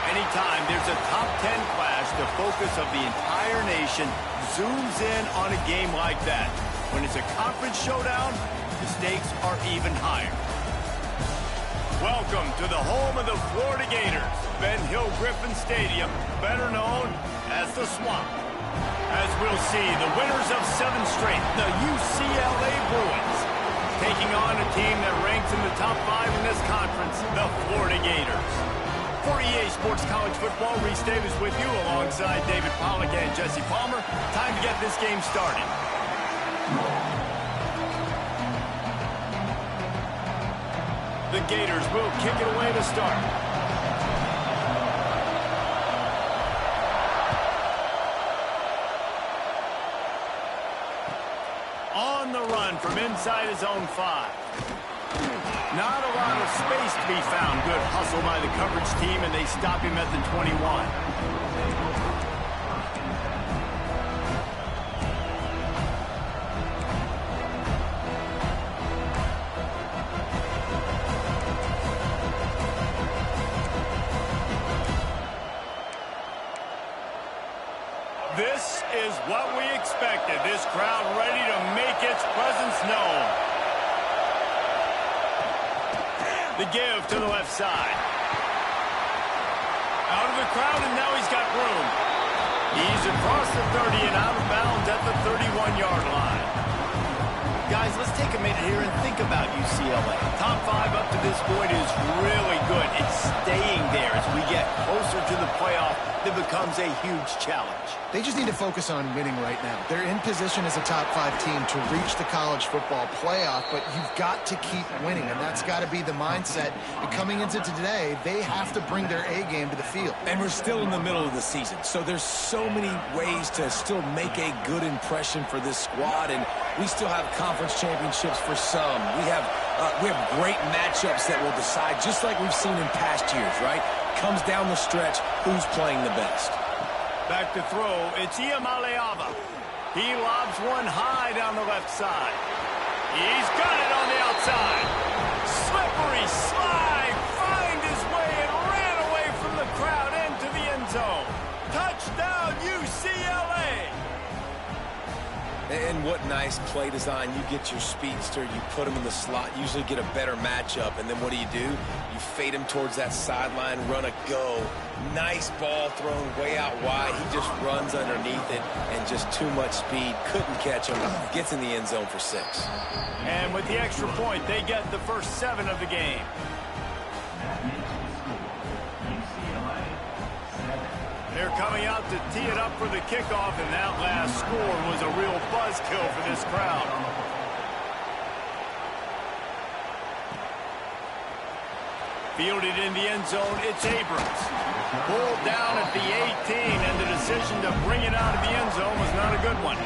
Anytime there's a top 10 clash, the focus of the entire nation zooms in on a game like that. When it's a conference showdown, the stakes are even higher. Welcome to the home of the Florida Gators, Ben Hill Griffin Stadium, better known as the Swamp. As we'll see, the winners of 7 straight, the UCLA Bruins, taking on a team that ranks in the top 5 in this conference, the Florida Gators. For EA Sports College Football, Reese Davis with you alongside David Pollack and Jesse Palmer. Time to get this game started. The Gators will kick it away to start. On the run from inside his own 5. Not a lot of space to be found. Good hustle by the coverage team, and they stop him at the 21. This is what we expected. This crowd ready to make its presence known. The give to the left side. Out of the crowd, and now he's got room. He's across the 30 and out of bounds at the 31-yard line. Guys, let's take a minute here and think about UCLA. Top 5 up to this point is really good. It's staying there as we get closer to the playoff. It becomes a huge challenge. They just need to focus on winning right now. They're in position as a top 5 team to reach the college football playoff, but you've got to keep winning, and that's got to be the mindset. And coming into today, they have to bring their A game to the field. And we're still in the middle of the season, so there's so many ways to still make a good impression for this squad, and we still have conference championships for some. We have great matchups that will decide, just like we've seen in past years, right? Comes down the stretch, who's playing the best. Back to throw, it's Iamaleava. He lobs one high down the left side. He's got it on the outside. Slippery slide, find his way and ran away from the crowd into the end zone. Touchdown, UCLA! And what nice play design. You get your speedster, you put him in the slot, usually get a better matchup, and then what do? You fade him towards that sideline, run a go. Nice ball thrown way out wide. He just runs underneath it, and just too much speed. Couldn't catch him. Gets in the end zone for 6. And with the extra point, they get the first 7 of the game. They're coming out to tee it up for the kickoff, and that last score was a real buzzkill for this crowd. Fielded in the end zone, it's Abrams. Pulled down at the 18, and the decision to bring it out of the end zone was not a good one.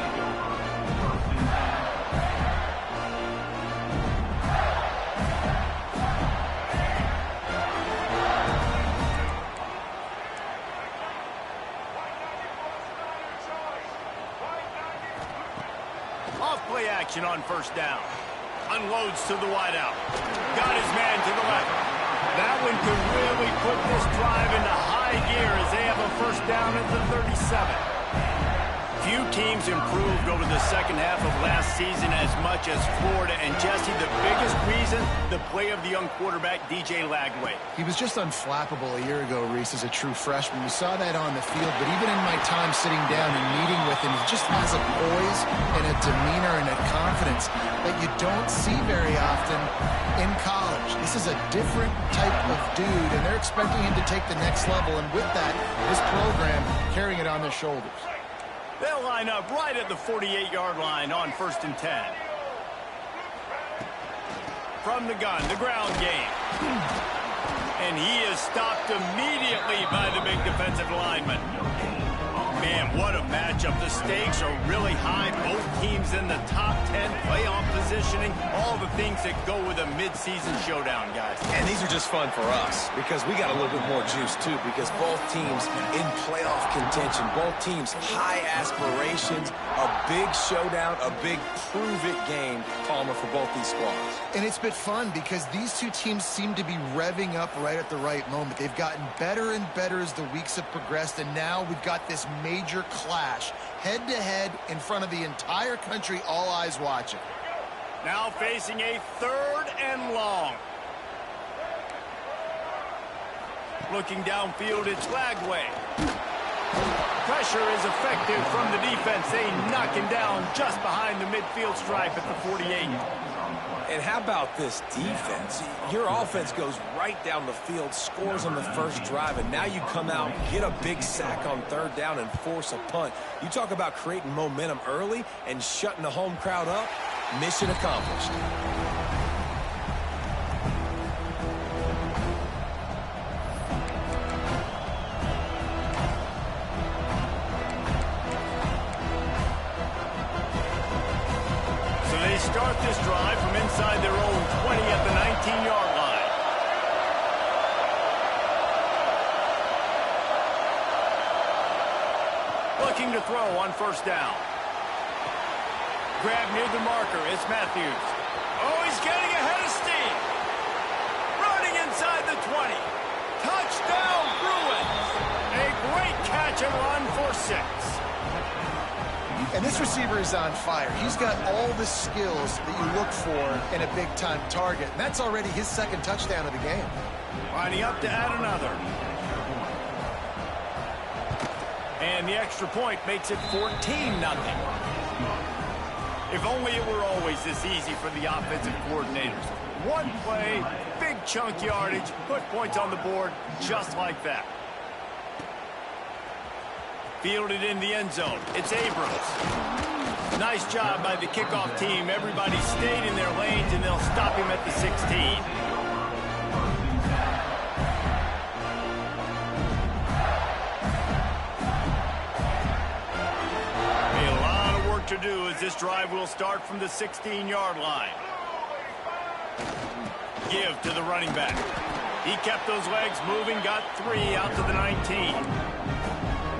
play action on first down. Unloads to the wideout. Got his man to the left. That one could really put this drive into high gear as they have a first down at the 37. Few teams improved over the second half of last season as much as Florida. And Jesse, the biggest reason, the play of the young quarterback, DJ Lagway. He was just unflappable a year ago, Reese, as a true freshman. We saw that on the field, but even in my time sitting down and meeting with him, he just has a poise and a demeanor and a confidence that you don't see very often in college. This is a different type of dude, and they're expecting him to take the next level, and with that, this program carrying it on their shoulders. They'll line up right at the 48-yard line on 1st and 10. From the gun, the ground game. And he is stopped immediately by the big defensive lineman. Man, what a matchup. The stakes are really high. Both teams in the top 10, playoff positioning, all the things that go with a midseason showdown, guys. And these are just fun for us because we got a little bit more juice, too, because both teams in playoff contention, both teams high aspirations, a big showdown, a big prove-it game, Palmer, for both these squads. And it's been fun because these two teams seem to be revving up right at the right moment. They've gotten better and better as the weeks have progressed, and now we've got this major clash, head-to-head in front of the entire country, all eyes watching. Now facing a 3rd and long. Looking downfield, it's Lagway. Pressure is effective from the defense. They knock him down just behind the midfield stripe at the 48. And how about this defense? Your offense goes right down the field, scores on the first drive, and now you come out, get a big sack on 3rd down, and force a punt. You talk about creating momentum early and shutting the home crowd up. Mission accomplished. Start this drive from inside their own 20 at the 19-yard line. Looking to throw on first down. Grab near the marker. It's Matthews. Oh, he's getting ahead of steam. Running inside the 20. Touchdown, Bruins. A great catch and run for 6. And this receiver is on fire. He's got all the skills that you look for in a big-time target. And that's already his 2nd touchdown of the game. Lining up to add another. And the extra point makes it 14-0. If only it were always this easy for the offensive coordinators. One play, big chunk yardage, put points on the board just like that. Fielded in the end zone. It's Abrams. Nice job by the kickoff team. Everybody stayed in their lanes, and they'll stop him at the 16. A lot of work to do as this drive will start from the 16-yard line. Give to the running back. He kept those legs moving, got 3 out to the 19.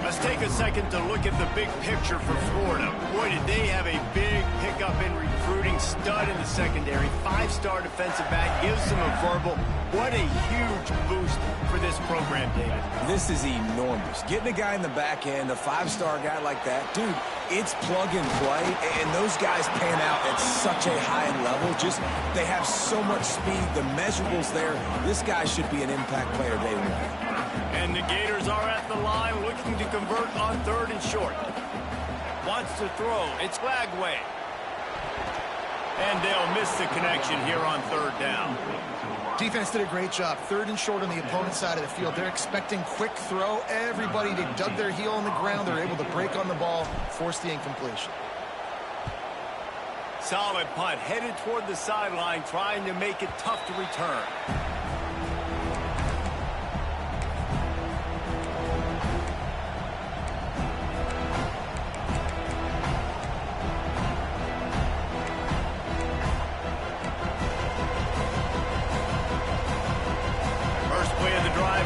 Let's take a second to look at the big picture for Florida. Boy, did they have a big pickup in recruiting. Stud in the secondary. 5-star defensive back. Gives them a verbal. What a huge boost for this program, David. This is enormous. Getting a guy in the back end, a 5-star guy like that, dude, it's plug and play, and those guys pan out at such a high level. Just, they have so much speed. The measurables there. This guy should be an impact player day one. And the Gators are at the line looking to convert on 3rd and short. Wants to throw. It's Lagway. And they'll miss the connection here on 3rd down. Defense did a great job. 3rd and short on the opponent's side of the field. They're expecting quick throw. Everybody, they dug their heel on the ground. They're able to break on the ball, force the incompletion. Solid punt. Headed toward the sideline, trying to make it tough to return.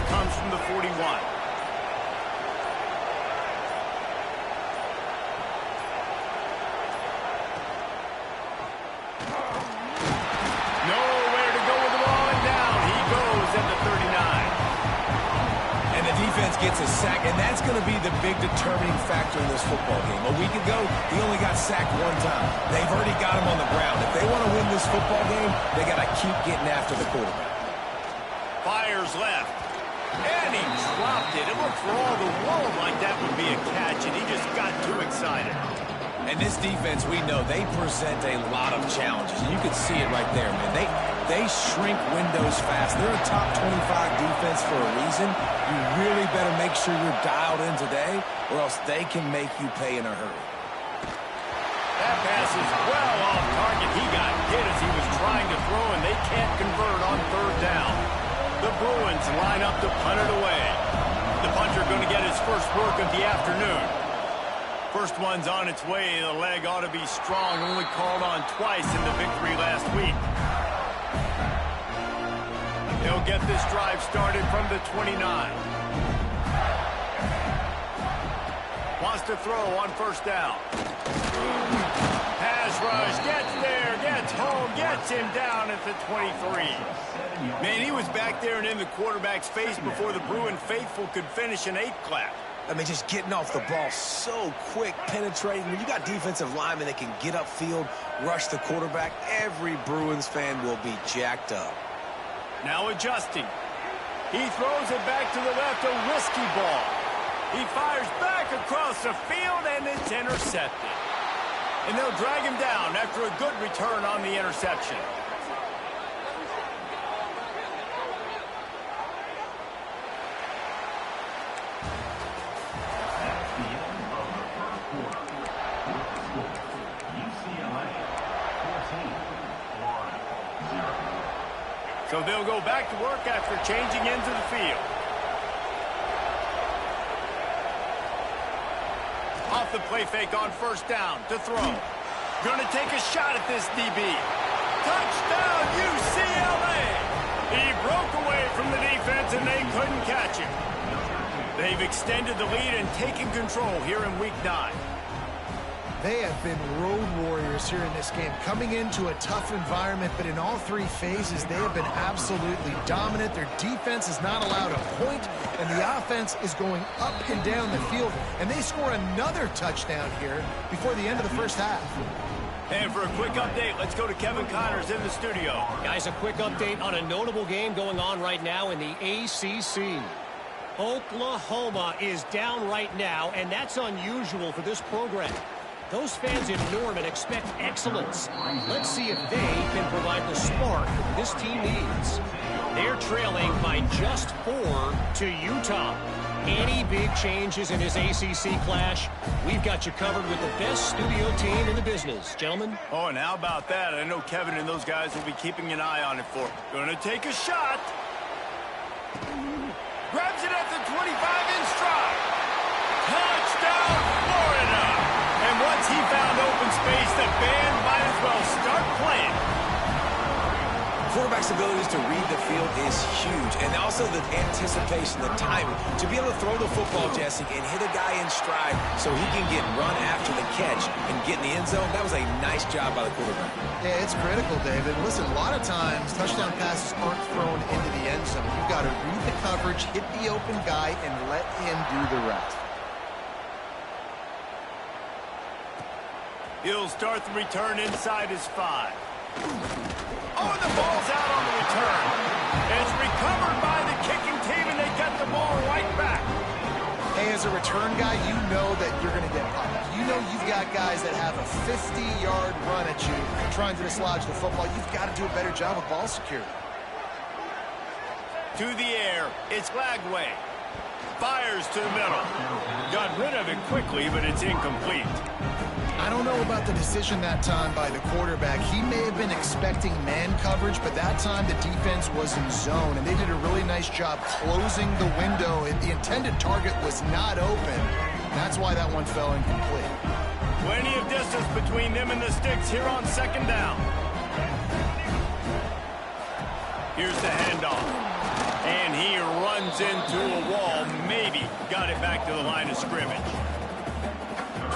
Comes from the 41. gets a sack, and that's going to be the big determining factor in this football game. A week ago, he only got sacked one time. They've already got him on the ground. If they want to win this football game, they got to keep getting after the quarterback. Fires left. And he dropped it. It looked for all the world like that would be a catch, and he just got too excited. And this defense, we know, they present a lot of challenges. And you can see it right there, man. They shrink windows fast. They're a top 25 defense for a reason. You really better make sure you're dialed in today, or else they can make you pay in a hurry. That pass is well off target. He got hit as he was trying to throw, and they can't convert on third down. The Bruins line up to punt it away. The punter going to get his first work of the afternoon. First one's on its way. The leg ought to be strong. Only called on twice in the victory last week. He'll get this drive started from the 29. Wants to throw on first down. Pass rush. Gets there. Gets home. Gets him down at the 23. Man, he was back there and in the quarterback's face before the Bruin faithful could finish an 8 clap. I mean, just getting off the ball so quick, penetrating. When you got defensive linemen that can get upfield, rush the quarterback, every Bruins fan will be jacked up. Now adjusting. He throws it back to the left, a risky ball. He fires back across the field, and it's intercepted. And they'll drag him down after a good return on the interception. So they'll go back to work after changing into the field. Off the play fake on first down to throw. Going to take a shot at this DB. Touchdown, UCLA! He broke away from the defense and they couldn't catch him. They've extended the lead and taken control here in Week 9. They have been road warriors here in this game, coming into a tough environment, but in all three phases, they have been absolutely dominant. Their defense is not allowed a point, and the offense is going up and down the field, and they score another touchdown here before the end of the first half. And for a quick update, let's go to Kevin Connors in the studio. Guys, a quick update on a notable game going on right now in the ACC. Oklahoma is down right now, and that's unusual for this program. Those fans in Norman expect excellence. Let's see if they can provide the spark this team needs. They're trailing by just 4 to Utah. Any big changes in this ACC clash, we've got you covered with the best studio team in the business. Gentlemen? Oh, and how about that? I know Kevin and those guys will be keeping an eye on it for. Going to take a shot. Grabs it at the 25 in stride. Touchdown, Florida! And once he found open space, the band might as well start playing. Quarterback's abilities to read the field is huge, and also the anticipation, the timing. To be able to throw the football, Jesse, and hit a guy in stride so he can get run after the catch and get in the end zone, that was a nice job by the quarterback. Yeah, it's critical, David. Listen, a lot of times, touchdown passes aren't thrown into the end zone. You've got to read the coverage, hit the open guy, and let him do the rest. He'll start the return inside his 5. Oh, and the ball's out on the return. It's recovered by the kicking team, and they get the ball right back. Hey, as a return guy, you know that you're going to get pumped. You know you've got guys that have a 50-yard run at you trying to dislodge the football. You've got to do a better job of ball security. To the air, it's Lagway. Fires to the middle. Got rid of it quickly, but it's incomplete. I don't know about the decision that time by the quarterback. He may have been expecting man coverage, but that time the defense was in zone, and they did a really nice job closing the window. The intended target was not open. That's why that one fell incomplete. Plenty of distance between them and the sticks here on second down. Here's the handoff. And he runs into a wall. Maybe got it back to the line of scrimmage.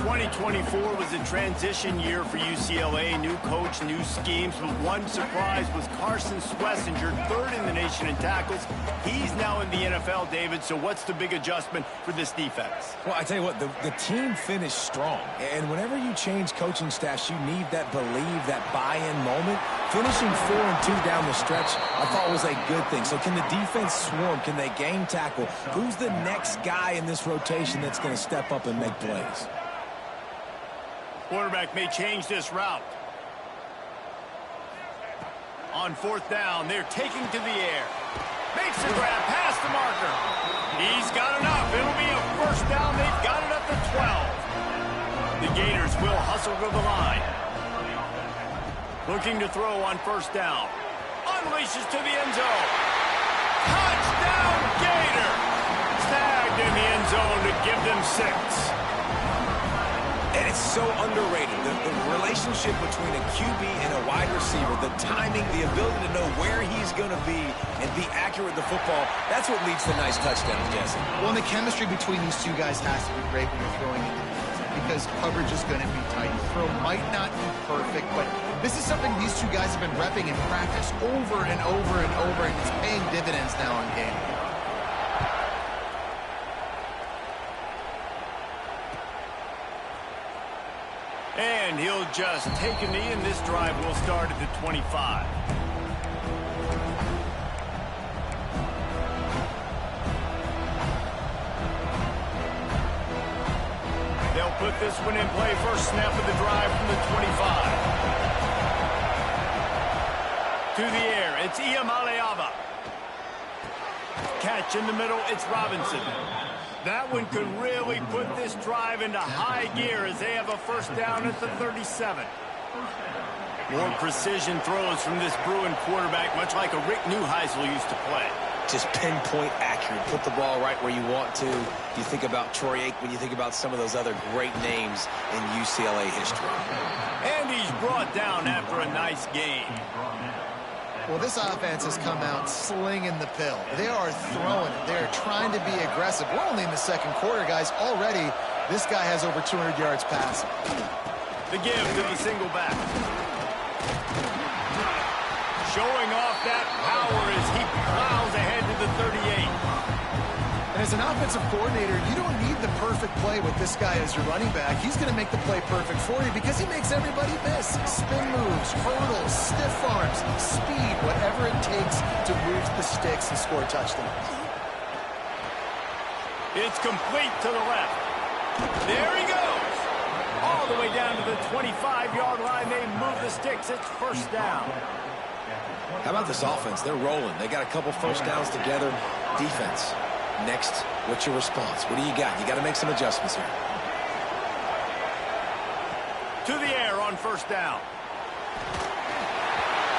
2024 was a transition year for UCLA. New coach, new schemes, but one surprise was Carson Schlesinger, third in the nation in tackles. He's now in the NFL, David, so what's the big adjustment for this defense? Well, I tell you what, the team finished strong. And whenever you change coaching staffs, you need that believe, that buy-in moment. Finishing 4-2 down the stretch, I thought was a good thing. So can the defense swarm? Can they game tackle? Who's the next guy in this rotation that's going to step up and make plays? Quarterback may change this route. On fourth down, they're taking to the air. Makes the grab past the marker. He's got enough. It'll be a first down. They've got it up to 12. The Gators will hustle to the line. Looking to throw on first down. Unleashes to the end zone. Touchdown, Gator! Snagged in the end zone to give them 6. And it's so underrated. The relationship between a QB and a wide receiver, the timing, the ability to know where he's going to be and be accurate with the football, that's what leads to nice touchdowns, Jesse. Well, and the chemistry between these two guys has to be great when you're throwing into defense because coverage is going to be tight. The throw might not be perfect, but this is something these two guys have been repping in practice over and over and over, and it's paying dividends now in game. And he'll just take a knee, and this drive will start at the 25. They'll put this one in play. First snap of the drive from the 25. To the air, it's Iamaleava. Catch in the middle, it's Robinson. That one could really put this drive into high gear as they have a first down at the 37. More precision throws from this Bruin quarterback, much like a Rick Neuheisel used to play. Just pinpoint accurate. Put the ball right where you want to. You think about Troy Aikman, you think about some of those other great names in UCLA history. And he's brought down after a nice game. Well, this offense has come out slinging the pill. They are throwing it. They are trying to be aggressive. We're only in the second quarter, guys. Already, this guy has over 200 yards passing. The give to the single back. Showing off that power as he plows ahead to the 38. And as an offensive coordinator, you don't need the perfect play with this guy as your running back. He's going to make the play perfect for you because he makes everybody miss. Spin moves, hurdles, stiff arms, speed, whatever it takes to move the sticks and score touchdowns. It's complete to the left. There he goes. All the way down to the 25-yard line. They move the sticks. It's first down. How about this offense? They're rolling. They got a couple first downs together. Defense. Next, what's your response? What do you got? You got to make some adjustments here. To the air on first down.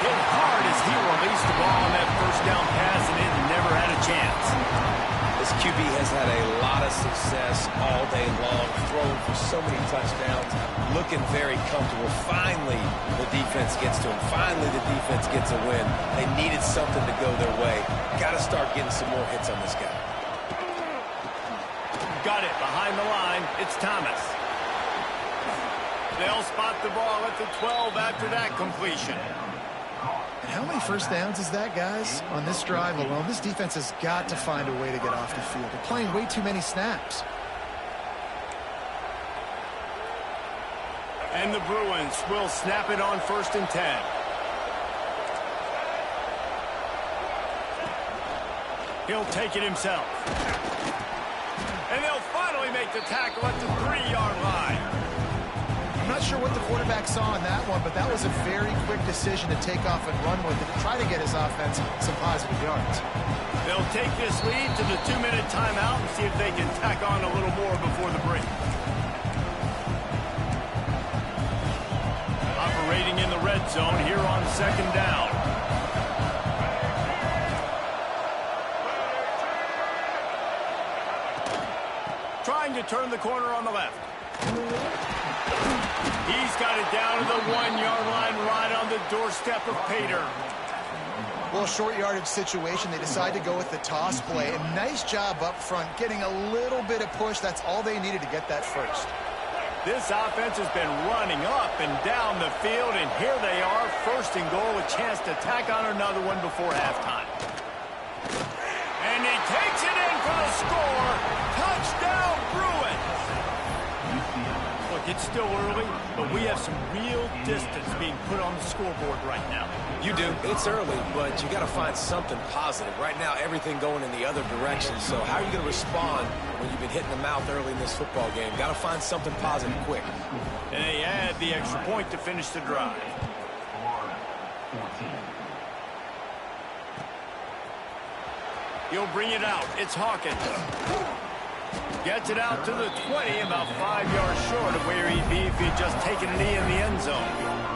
Hit hard as he released the ball on that first down pass, and it never had a chance. This QB has had a lot of success all day long, throwing for so many touchdowns, looking very comfortable. Finally, the defense gets to him. Finally, the defense gets a win. They needed something to go their way. Got to start getting some more hits on this guy. Got it behind the line. It's Thomas. They'll spot the ball at the 12 after that completion. And how many first downs is that, guys? On this drive alone, this defense has got to find a way to get off the field. They're playing way too many snaps. And the Bruins will snap it on first and 10. He'll take it himself. And they'll finally make the tackle at the 3-yard line. I'm not sure what the quarterback saw in that one, but that was a very quick decision to take off and run with it to try to get his offense some positive yards. They'll take this lead to the 2-minute timeout and see if they can tack on a little more before the break. Operating in the red zone here on second down. Trying to turn the corner on the left. He's got it down to the 1-yard line right on the doorstep of Pater. Well, short yardage situation, they decide to go with the toss play. And nice job up front, getting a little bit of push. That's all they needed to get that first. This offense has been running up and down the field, and here they are, first and goal, a chance to tack on another one before halftime. And he takes it in for the score. Touchdown, Bruins. Look, it's still early, but we have some real distance being put on the scoreboard right now. You do. It's early, but you got to find something positive. Right now, everything going in the other direction. So how are you going to respond when you've been hitting the mouth early in this football game? Got to find something positive quick. And they add the extra point to finish the drive. He'll bring it out. It's Hawkins. Gets it out to the 20, about 5 yards short of where he'd be if he'd just taken a knee in the end zone.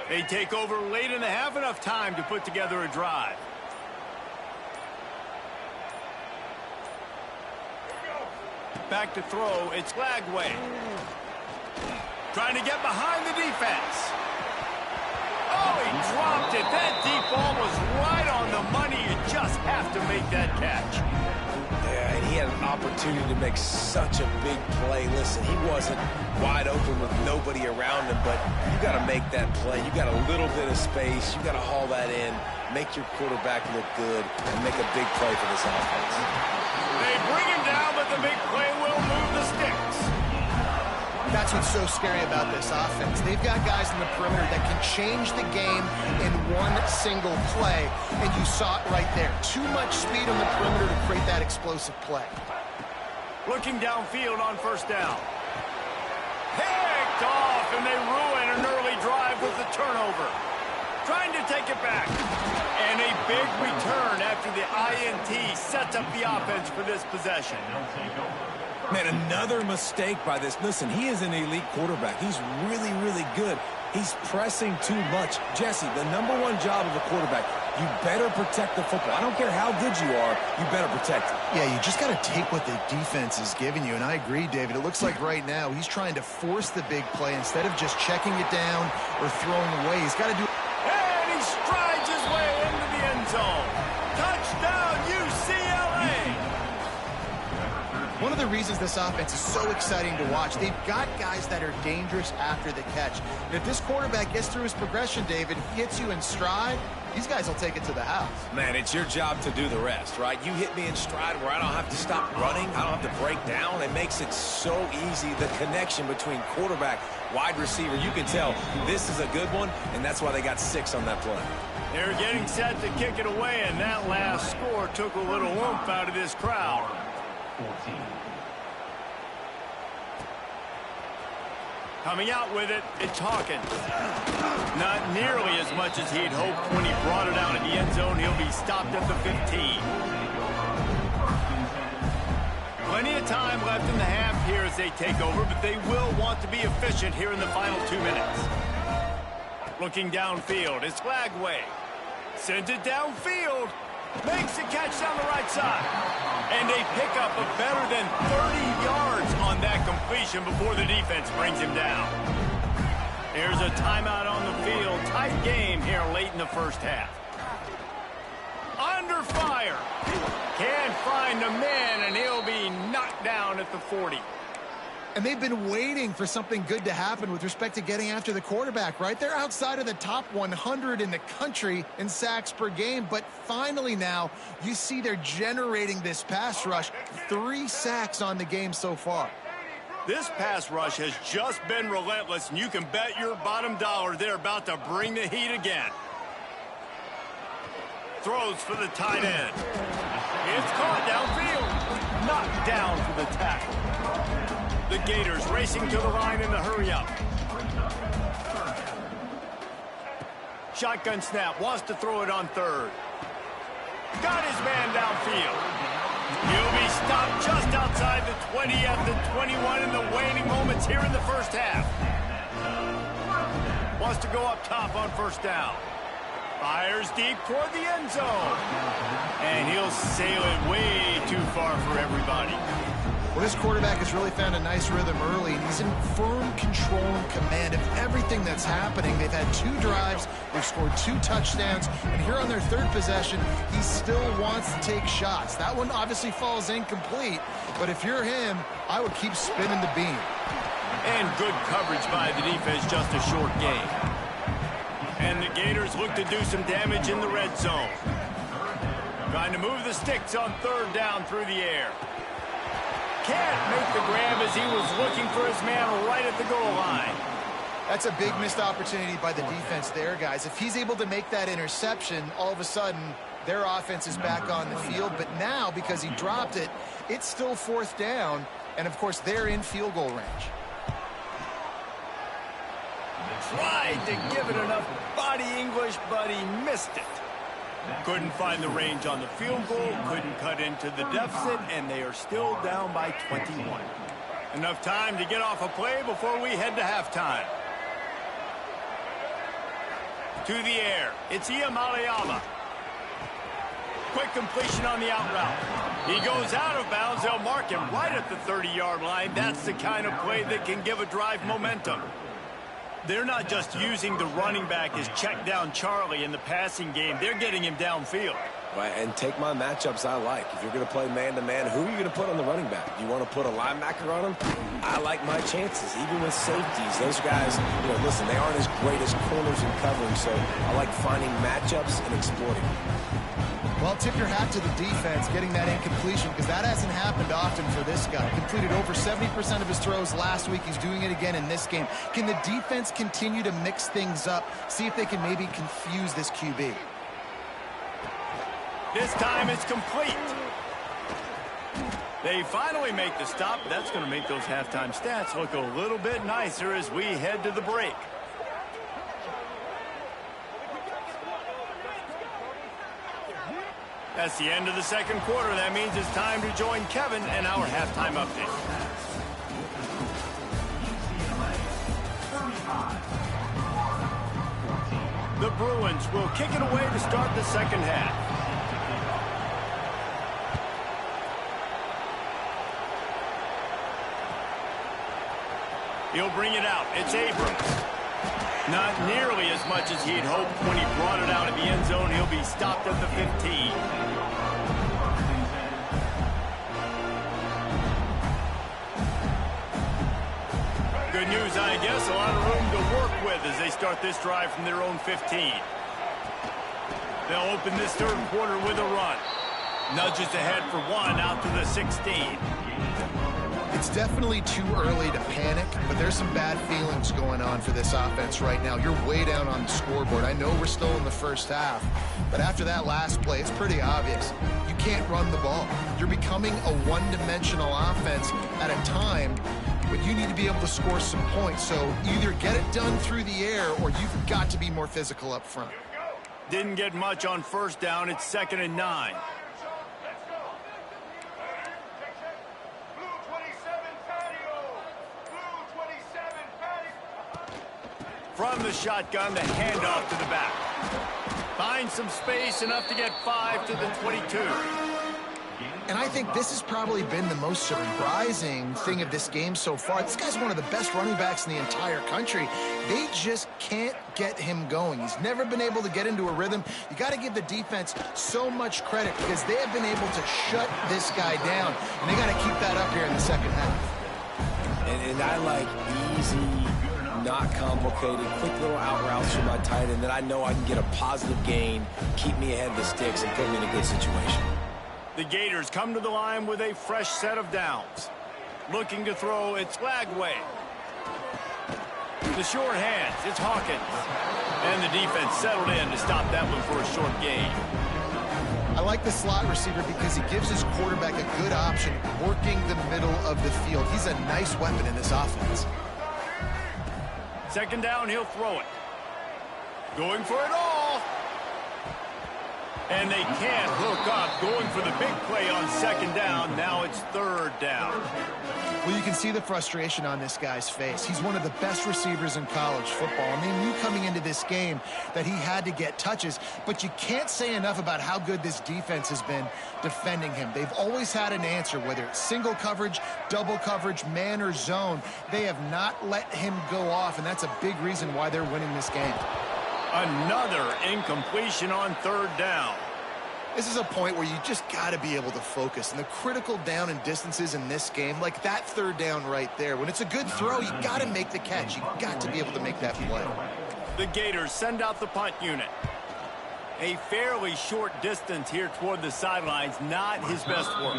They take over late in the half, enough time to put together a drive. Back to throw, it's Lagway. Trying to get behind the defense. Oh, he dropped it. That deep ball was right on the money. You just have to make that catch. Yeah, and he had an opportunity to make such a big play. Listen, he wasn't wide open with nobody around him, but you got to make that play. You got a little bit of space. You got to haul that in, make your quarterback look good, and make a big play for this offense. They bring him down, but the big play will move the sticks. That's what's so scary about this offense. They've got guys in the perimeter that can change the game in one single play, and you saw it right there. Too much speed on the perimeter to create that explosive play. Looking downfield on first down. Picked off, and they ruin an early drive with the turnover. Trying to take it back. And a big return after the INT sets up the offense for this possession. Man, another mistake by this. Listen, he is an elite quarterback. He's really, really good. He's pressing too much. Jesse, the #1 job of a quarterback, you better protect the football. I don't care how good you are, you better protect it. Yeah, you just got to take what the defense is giving you, and I agree, David. It looks like right now he's trying to force the big play instead of just checking it down or throwing away. He's got to do... And he strides his way into the end zone. Touchdown, UCLA! One of the reasons this offense is so exciting to watch, they've got guys that are dangerous after the catch. And if this quarterback gets through his progression, David, hits you in stride, these guys will take it to the house. Man, it's your job to do the rest, right? You hit me in stride where I don't have to stop running. I don't have to break down. It makes it so easy. The connection between quarterback, wide receiver, you can tell this is a good one, and that's why they got 6 on that play. They're getting set to kick it away, and that last score took a little oomph out of this crowd. 14. Coming out with it, it's Hawkins. Not nearly as much as he'd hoped when he brought it out in the end zone. He'll be stopped at the 15. Plenty of time left in the half here as they take over, but they will want to be efficient here in the final 2 minutes. Looking downfield, it's Lagway. Sends it downfield. Makes the catch down the right side. And a pickup of better than 30 yards on that completion before the defense brings him down. There's a timeout on the field. Tight game here late in the first half. Under fire. Can't find a man, and he'll be knocked down at the 40. And they've been waiting for something good to happen with respect to getting after the quarterback, right? They're outside of the top 100 in the country in sacks per game, but finally now you see they're generating this pass rush. 3 sacks on the game so far. This pass rush has just been relentless, and you can bet your bottom dollar they're about to bring the heat again. Throws for the tight end. It's caught downfield. Knocked down for the tackle. The Gators racing to the line in the hurry-up. Shotgun snap, wants to throw it on third. Got his man downfield. He'll be stopped just outside the 20 at the 21 in the waning moments here in the first half. Wants to go up top on first down. Fires deep toward the end zone. And he'll sail it way too far for everybody. Well, this quarterback has really found a nice rhythm early, and he's in firm control and command of everything that's happening. They've had 2 drives, they've scored 2 touchdowns, and here on their 3rd possession, he still wants to take shots. That one obviously falls incomplete, but if you're him, I would keep spinning the beam. And good coverage by the defense, just a short gain. And the Gators look to do some damage in the red zone. Trying to move the sticks on 3rd down through the air. Can't make the grab as he was looking for his man right at the goal line. That's a big missed opportunity by the defense there, guys. If he's able to make that interception, all of a sudden, their offense is back on the field. But now, because he dropped it, it's still 4th down. And, of course, they're in field goal range. Tried to give it enough body English, but he missed it. Couldn't find the range on the field goal, couldn't cut into the deficit, and they are still down by 21. Enough time to get off a play before we head to halftime. To the air, it's Iamaleava. Quick completion on the out route. He goes out of bounds. They'll mark him right at the 30-yard line. That's the kind of play that can give a drive momentum. They're not just using the running back as check down Charlie in the passing game. They're getting him downfield. Right, and take my matchups I like. If you're going to play man-to-man, who are you going to put on the running back? You want to put a linebacker on him? I like my chances, even with safeties. Those guys, listen, they aren't as great as corners in covering, so I like finding matchups and exploiting them. Well, tip your hat to the defense getting that incompletion, because that hasn't happened often for this guy. Completed over 70% of his throws last week. He's doing it again in this game. Can the defense continue to mix things up, see if they can maybe confuse this QB? This time it's complete. They finally make the stop. That's going to make those halftime stats look a little bit nicer as we head to the break. That's the end of the 2nd quarter. That means it's time to join Kevin and our halftime update. The Bruins will kick it away to start the 2nd half. He'll bring it out. It's Abrams. Not nearly as much as he'd hoped when he brought it out of the end zone. He'll be stopped at the 15. Good news, I guess. A lot of room to work with as they start this drive from their own 15. They'll open this 3rd quarter with a run. Nudges ahead for 1 out to the 16. It's definitely too early to panic, but there's some bad feelings going on for this offense right now. You're way down on the scoreboard. I know we're still in the 1st half, but after that last play, it's pretty obvious. You can't run the ball. You're becoming a one-dimensional offense at a time when you need to be able to score some points. So either get it done through the air or you've got to be more physical up front. Didn't get much on 1st down. It's 2nd and 9. From the shotgun, the handoff to the back. Finds some space, enough to get 5 to the 22. And I think this has probably been the most surprising thing of this game so far. This guy's one of the best running backs in the entire country. They just can't get him going. He's never been able to get into a rhythm. You got to give the defense so much credit because they have been able to shut this guy down. And they got to keep that up here in the 2nd half. And I like easy, not complicated, quick little out routes from my tight end that I know I can get a positive gain, keep me ahead of the sticks, and put me in a good situation. The Gators come to the line with a fresh set of downs. Looking to throw, it's Lagway. The short hands, it's Hawkins. And the defense settled in to stop that one for a short gain. I like the slot receiver because he gives his quarterback a good option working the middle of the field. He's a nice weapon in this offense. 2nd down, he'll throw it. Going for it all. And they can't hook up. Going for the big play on 2nd down. Now it's 3rd down. Well, you can see the frustration on this guy's face. He's one of the best receivers in college football, and they knew coming into this game that he had to get touches, but you can't say enough about how good this defense has been defending him. They've always had an answer, whether it's single coverage, double coverage, man or zone. They have not let him go off, and that's a big reason why they're winning this game. Another incompletion on third down. This is a point where you just got to be able to focus. And the critical down and distances in this game, like that third down right there, when it's a good throw, you got to make the catch. You got to be able to make that play. The Gators send out the punt unit. A fairly short distance here toward the sidelines, not his best work.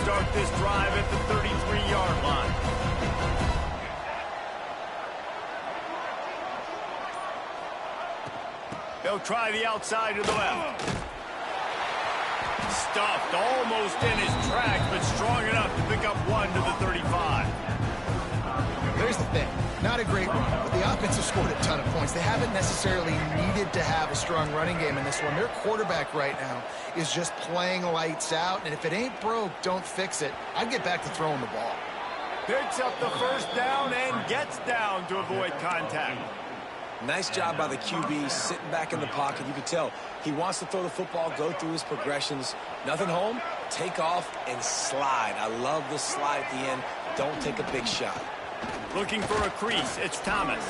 Start this drive at the 33-yard line. They'll try the outside to the left. Stuffed almost in his tracks, but strong enough to pick up one to the 35. There's the thing. Not a great run, but the offense has scored a ton of points. They haven't necessarily needed to have a strong running game in this one. Their quarterback right now is just playing lights out, and if it ain't broke, don't fix it. I'd get back to throwing the ball. Picks up the first down and gets down to avoid contact. Nice job by the QB, sitting back in the pocket. You can tell he wants to throw the football, go through his progressions. Nothing home, take off, and slide. I love the slide at the end. Don't take a big shot. Looking for a crease, it's Thomas.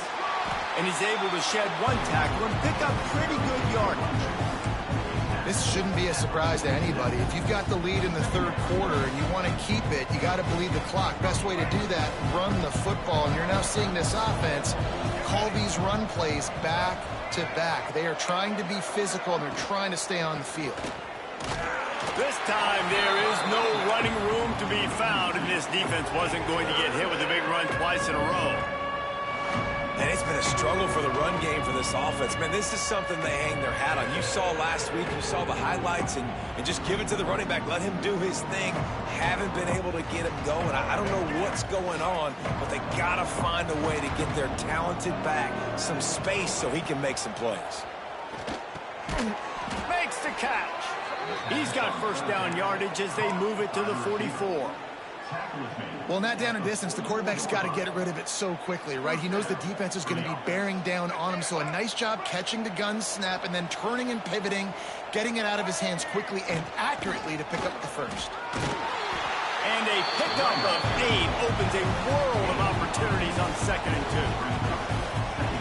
And he's able to shed one tackle and pick up pretty good yardage. This shouldn't be a surprise to anybody. If you've got the lead in the third quarter and you want to keep it, you got to bleed the clock. Best way to do that, run the football. And you're now seeing this offense call these run plays back to back. They are trying to be physical, and they're trying to stay on the field. This time there is no running room to be found, and this defense wasn't going to get hit with a big run twice in a row. And it's been a struggle for the run game for this offense. Man, this is something they hang their hat on. You saw last week, you saw the highlights, and just give it to the running back. Let him do his thing. Haven't been able to get him going. I don't know what's going on, but they got to find a way to get their talented back some space so he can make some plays. Makes the catch. He's got first down yardage as they move it to the 44. Well, in that down and distance, the quarterback's got to get rid of it so quickly, right? He knows the defense is going to be bearing down on him, so a nice job catching the gun snap and then turning and pivoting, getting it out of his hands quickly and accurately to pick up the first. And a pickup of 8 opens a world of opportunities on 2nd and 2.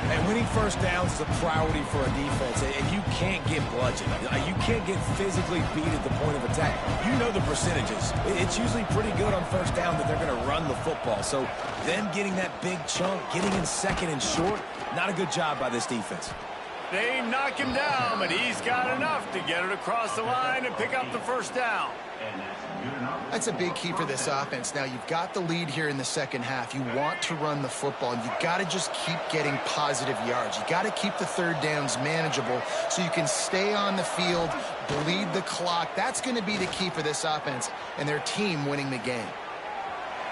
And winning first downs is a priority for a defense, and you can't get bludgeoned. You can't get physically beat at the point of attack. You know the percentages. It's usually pretty good on first down that they're going to run the football. So them getting that big chunk, getting in 2nd and short, not a good job by this defense. They knock him down, but he's got enough to get it across the line and pick up the first down. That's a big key for this offense. Now, you've got the lead here in the second half. You want to run the football, and you've got to just keep getting positive yards. You got to keep the third downs manageable so you can stay on the field, bleed the clock. That's going to be the key for this offense and their team winning the game.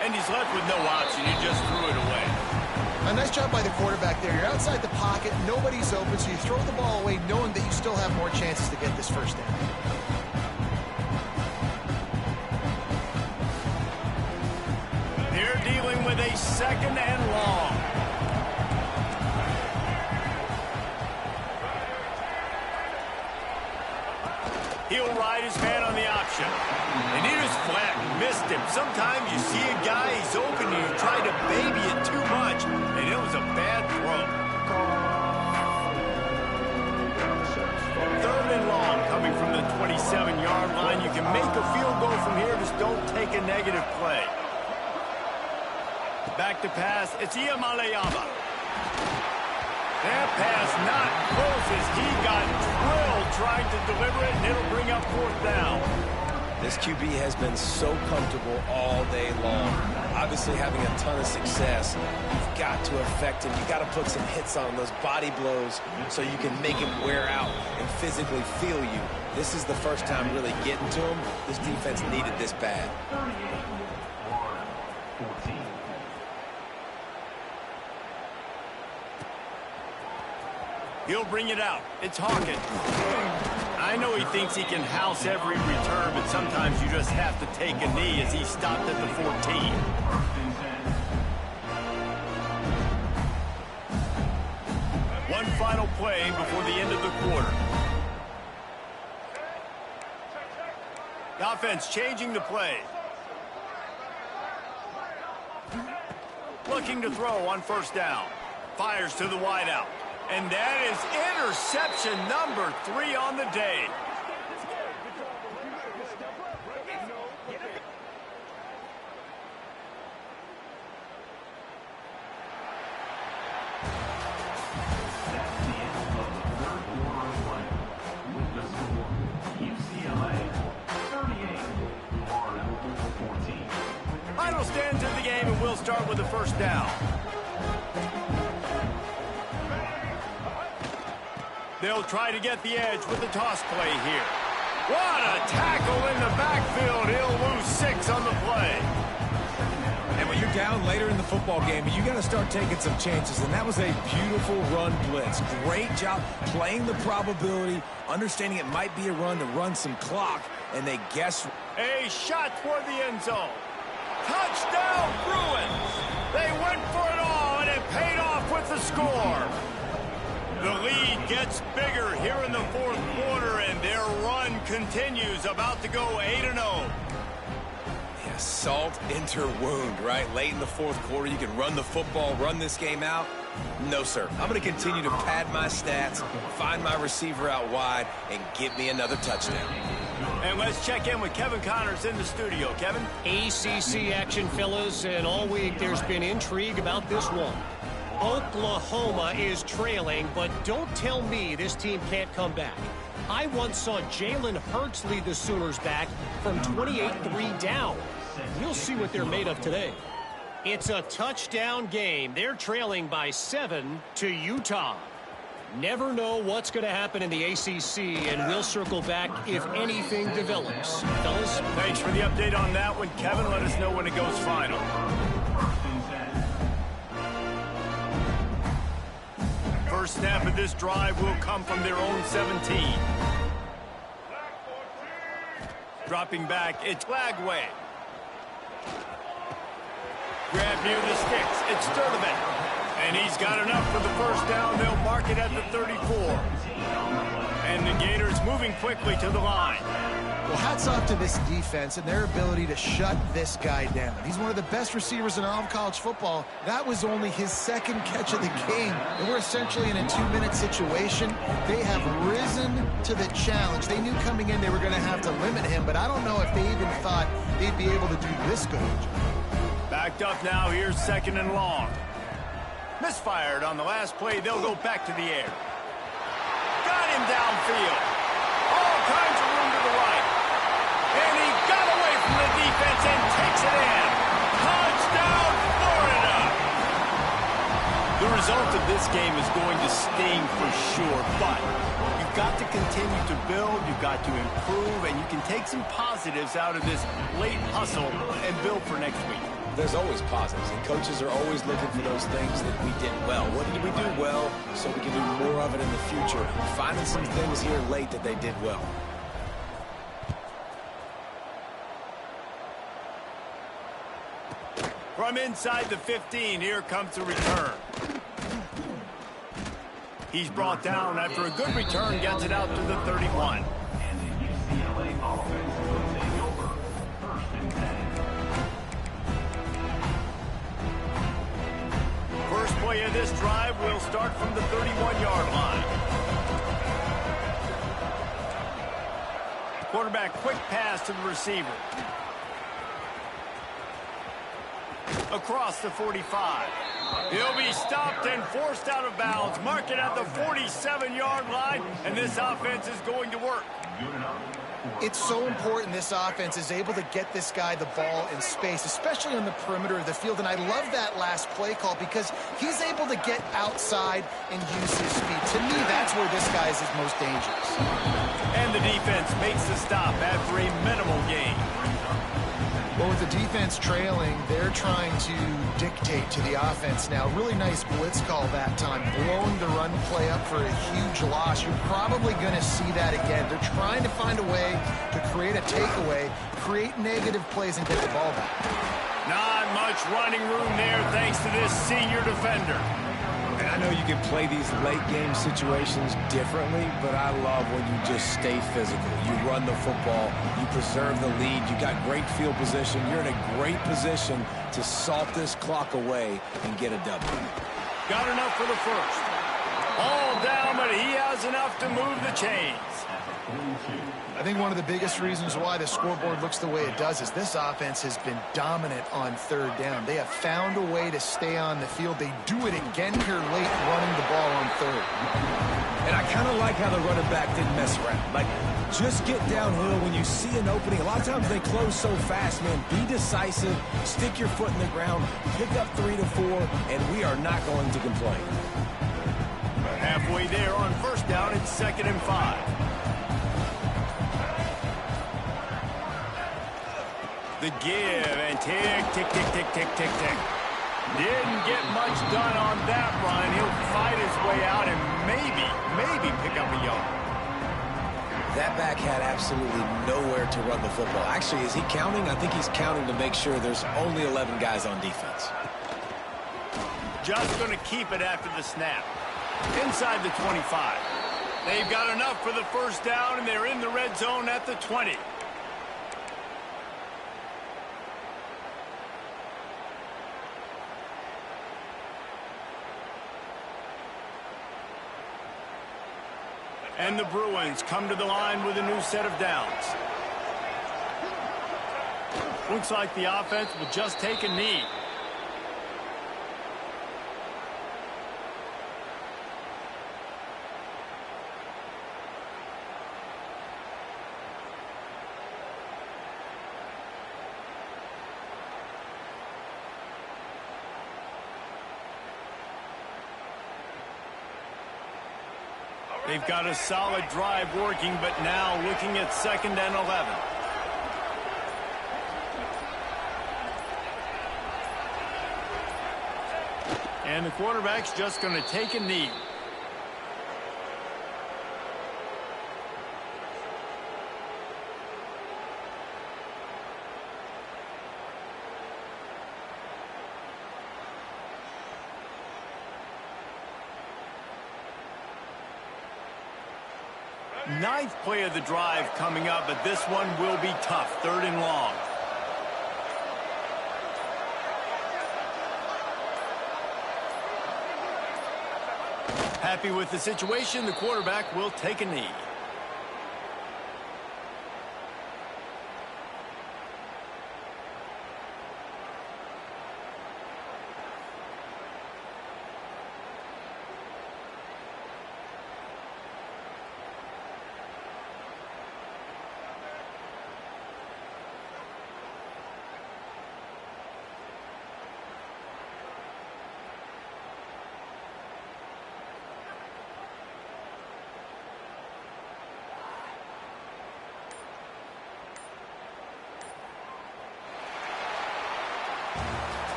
And he's left with no option. He just threw it away. A nice job by the quarterback there. You're outside the pocket. Nobody's open, so you throw the ball away knowing that you still have more chances to get this first down. They're dealing with a 2nd and long. He'll ride his man on the option. And he just flat missed him. Sometimes you see a guy, he's open, and you try to baby it too much, and it was a bad throw. 3rd and long coming from the 27-yard line. You can make a field goal from here, just don't take a negative play. Back to pass, it's Iamalayama. That pass not close as he got drilled trying to deliver it, and it'll bring up 4th down. This QB has been so comfortable all day long. Obviously having a ton of success. You've got to affect him. You've got to put some hits on him, those body blows, so you can make him wear out and physically feel you. This is the first time really getting to him. This defense needed this bad. He'll bring it out. It's Hawkins. I know he thinks he can house every return, but sometimes you just have to take a knee as he stopped at the 14. One final play before the end of the quarter. The offense changing the play. Looking to throw on first down. Fires to the wideout. And that is interception number 3 on the day. That's the end of the third quarter of play. With the score, UCLA 38, Florida 14. Final stands in the game, and we'll start with the first down. They'll try to get the edge with the toss play here. What a tackle in the backfield. He'll lose 6 on the play. And when you're down later in the football game, you got to start taking some chances. And that was a beautiful run blitz. Great job playing the probability, understanding it might be a run to run some clock, and they guess. A shot toward the end zone. Touchdown, Bruins. They went for it all, and it paid off with the score. The lead gets bigger here in the fourth quarter, and their run continues, about to go 8-0. Yeah, salt into wound, right? Late in the fourth quarter, you can run the football, run this game out. No, sir. I'm going to continue to pad my stats, find my receiver out wide, and give me another touchdown. And let's check in with Kevin Connors in the studio. Kevin? ACC action, fellas, and all week there's been intrigue about this one. Oklahoma is trailing, but don't tell me this team can't come back. I once saw Jalen Hurts lead the Sooners back from 28-3 down. We'll see what they're made of today. It's a touchdown game. They're trailing by 7 to Utah. Never know what's going to happen in the ACC, and we'll circle back if anything develops. Fellas? Thanks for the update on that one, Kevin. Let us know when it goes final. First snap of this drive will come from their own 17. Dropping back, it's Lagway. Grab near the sticks, it's Sturdivant. And he's got enough for the first down. They'll mark it at the 34. And the Gators moving quickly to the line. Well, hats off to this defense and their ability to shut this guy down. He's one of the best receivers in all of college football. That was only his second catch of the game. And we're essentially in a 2-minute situation. They have risen to the challenge. They knew coming in they were going to have to limit him, but I don't know if they even thought they'd be able to do this good. Backed up now, here's 2nd and long. Misfired on the last play, they'll go back to the air. Got him downfield. All kinds of room to the right. And he got away from the defense and takes it in. Touchdown, Florida! The result of this game is going to sting for sure, but you've got to continue to build, you've got to improve, and you can take some positives out of this late hustle and build for next week. There's always positives, and coaches are always looking for those things that we did well. What did we do well so we can do more of it in the future? Finding some things here late that they did well. From inside the 15, here comes the return. He's brought down after a good return, gets it out to the 31. And the UCLA offense will take over 1st and 10. First play of this drive will start from the 31-yard line. Quarterback quick pass to the receiver. Across the 45. He'll be stopped and forced out of bounds. Mark it at the 47-yard line, and this offense is going to work. It's so important this offense is able to get this guy the ball in space, especially on the perimeter of the field. And I love that last play call because he's able to get outside and use his speed. To me, that's where this guy is his most dangerous. And the defense makes the stop after a minimal gain. Well, with the defense trailing, they're trying to dictate to the offense now. Really nice blitz call that time, blowing the run play up for a huge loss. You're probably going to see that again. They're trying to find a way to create a takeaway, create negative plays, and get the ball back. Not much running room there thanks to this senior defender. And I know you can play these late game situations differently, but I love when you just stay physical. You run the football, you preserve the lead, you got great field position, you're in a great position to salt this clock away and get a W. Got enough for the first. All down, but he has enough to move the chains. I think one of the biggest reasons why the scoreboard looks the way it does is this offense has been dominant on third down. They have found a way to stay on the field. They do it again here late, running the ball on third. And I kind of like how the running back didn't mess around. Like, just get downhill when you see an opening. A lot of times they close so fast, man. Be decisive, stick your foot in the ground, pick up 3 to 4, and we are not going to complain. Halfway there on first down, it's 2nd and 5. The give and tick, tick, tick, tick, tick, tick, tick. Didn't get much done on that run. He'll fight his way out and maybe pick up a yard. That back had absolutely nowhere to run the football. Actually, is he counting? I think he's counting to make sure there's only 11 guys on defense. Just going to keep it after the snap. Inside the 25. They've got enough for the first down, and they're in the red zone at the 20. And the Bruins come to the line with a new set of downs. Looks like the offense will just take a knee. They've got a solid drive working, but now looking at 2nd and 11. And the quarterback's just going to take a knee. Ninth play of the drive coming up, but this one will be tough. 3rd and long. Happy with the situation, the quarterback will take a knee.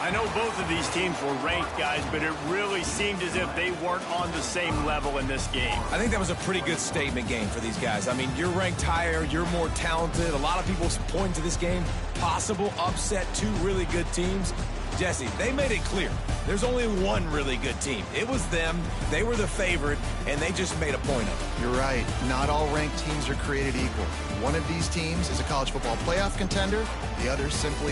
I know both of these teams were ranked, guys, but it really seemed as if they weren't on the same level in this game. I think that was a pretty good statement game for these guys. I mean, you're ranked higher, you're more talented. A lot of people point to this game, possible upset, 2 really good teams. Jesse, they made it clear. There's only one really good team. It was them. They were the favorite, and they just made a point of it. You're right. Not all ranked teams are created equal. One of these teams is a college football playoff contender. The other simply